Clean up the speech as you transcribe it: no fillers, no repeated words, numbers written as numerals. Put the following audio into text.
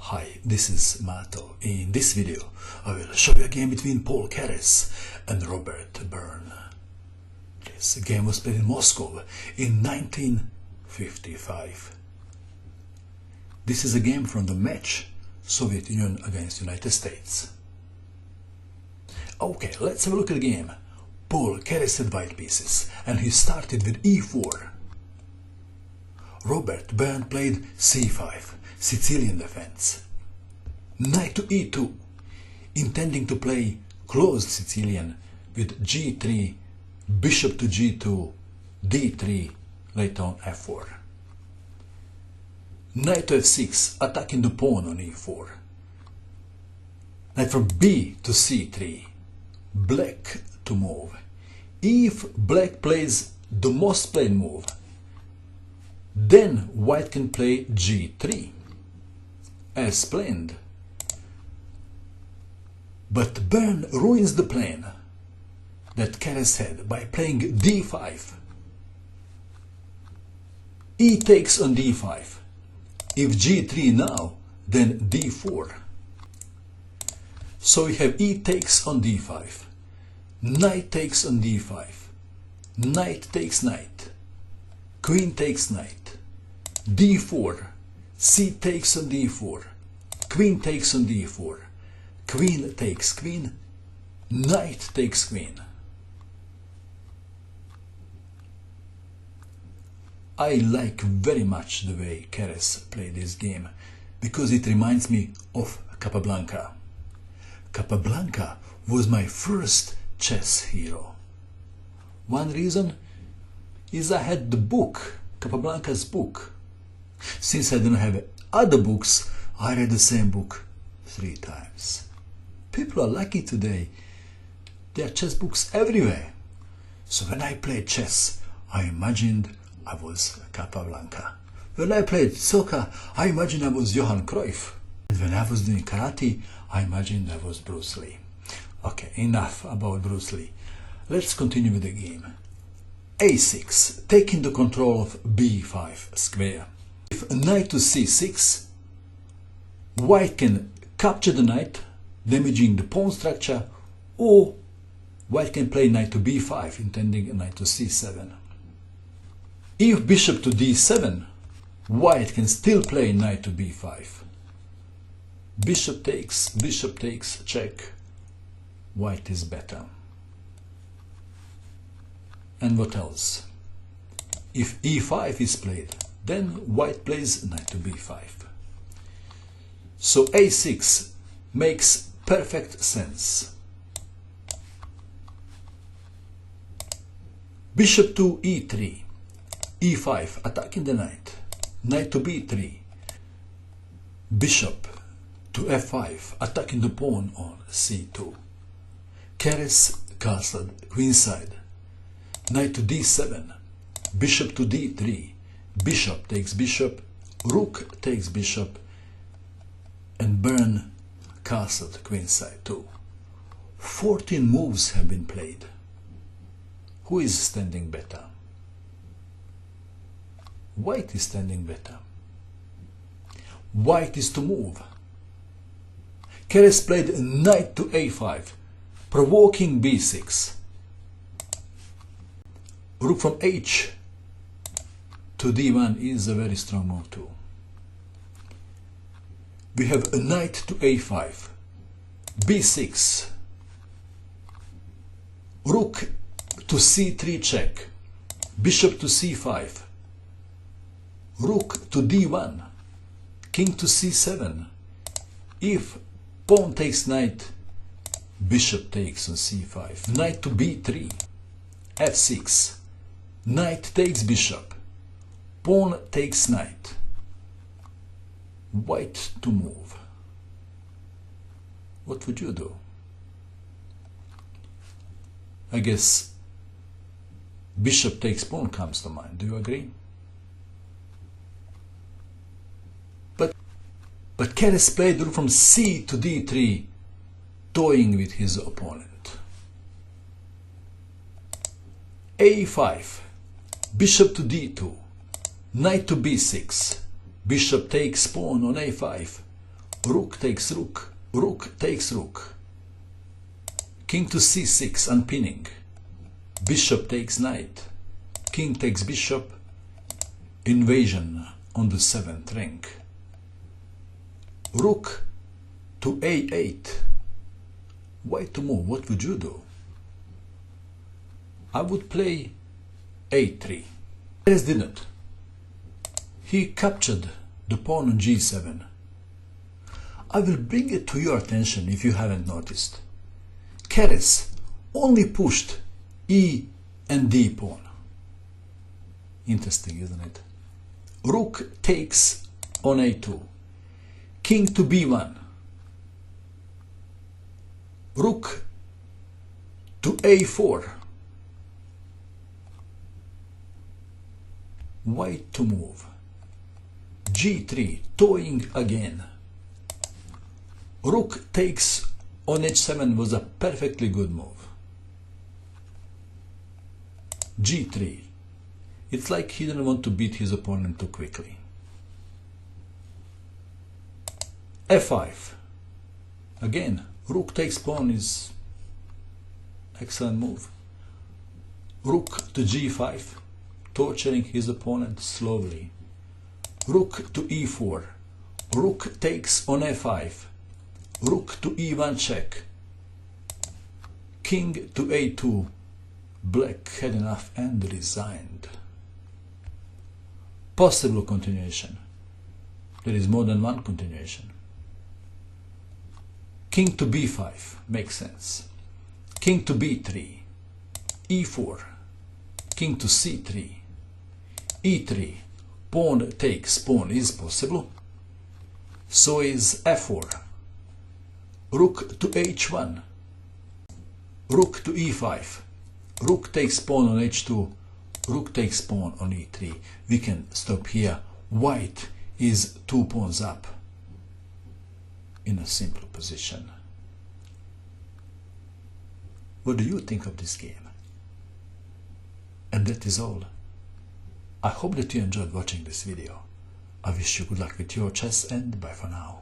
Hi, this is Mato. In this video, I will show you a game between Keres and Robert Byrne. This game was played in Moscow in 1955. This is a game from the match Soviet Union against United States. Okay, let's have a look at the game. Keres had white pieces and he started with e4. Robert Byrne played c5, Sicilian defense. Knight to e2, intending to play closed Sicilian with g3, bishop to g2, d3, later on f4. Knight to f6, attacking the pawn on e4. Knight from b to c3, black to move. If black plays the most played move, then white can play g3, as planned. But Byrne ruins the plan that Keres had by playing d5. E takes on d5. If g3 now, then d4. So we have e takes on d5. Knight takes on d5. Knight takes knight. Queen takes knight. d4. C takes on d4. Queen takes on d4. Queen takes queen. Knight takes queen. I like very much the way Keres played this game because it reminds me of Capablanca. Capablanca was my first chess hero. One reason is I had the book, Capablanca's book. Since I didn't have other books, I read the same book 3 times. People are lucky today. There are chess books everywhere. So when I played chess, I imagined I was Capablanca. When I played soccer, I imagined I was Johan Cruyff. And when I was doing karate, I imagined I was Bruce Lee. Okay, enough about Bruce Lee. Let's continue with the game. a6, taking the control of b5 square. If knight to c6, white can capture the knight, damaging the pawn structure, or white can play knight to b5, intending a knight to c7. If bishop to d7, white can still play knight to b5. Bishop takes, check. White is better. And what else? If e5 is played, then white plays knight to b5. So a6 makes perfect sense. Bishop to e3, e5 attacking the knight, knight to b3, bishop to f5 attacking the pawn on c2. Keres castled queenside, knight to d7, bishop to d3, bishop takes bishop, rook takes bishop, and Byrne castled queenside too. 14 moves have been played. Who is standing better? White is standing better. White is to move. Keres played knight to a5, provoking b6. Rook from h to d1 is a very strong move too. We have a knight to a5, b6, rook to c3 check, bishop to c5, rook to d1, king to c7. If pawn takes knight, bishop takes on c5, knight to b3, f6, knight takes bishop, pawn takes knight, white to move. What would you do? I guess bishop takes pawn comes to mind. Do you agree? But Keres played rook from c to d3, toying with his opponent. a5, bishop to d2, knight to b6, bishop takes pawn on a5, Rook takes rook. Rook takes rook. King to c6, unpinning. Bishop takes knight. King takes bishop. Invasion on the 7th rank. Rook to a8. White to move. What would you do? I would play a3. Keres didn't. He captured the pawn on g7. I will bring it to your attention if you haven't noticed. Keres only pushed e and d pawn. Interesting, isn't it? Rook takes on a2. King to b1. Rook to a4. White to move. g3, toying again. Rook takes on h7 was a perfectly good move. g3. It's like he didn't want to beat his opponent too quickly. f5. Again, rook takes pawn is excellent move. Rook to g5, torturing his opponent slowly. Rook to e4. Rook takes on f5. Rook to e1 check. King to a2. Black had enough and resigned. Possible continuation. There is more than one continuation. King to b5 makes sense. King to b3. e4. King to c3. e3. Pawn takes pawn is possible. So is f4. Rook to h1. Rook to e5. Rook takes pawn on h2. Rook takes pawn on e3. We can stop here. White is 2 pawns up in a simple position. What do you think of this game? And that is all. I hope that you enjoyed watching this video. I wish you good luck with your chess and bye for now.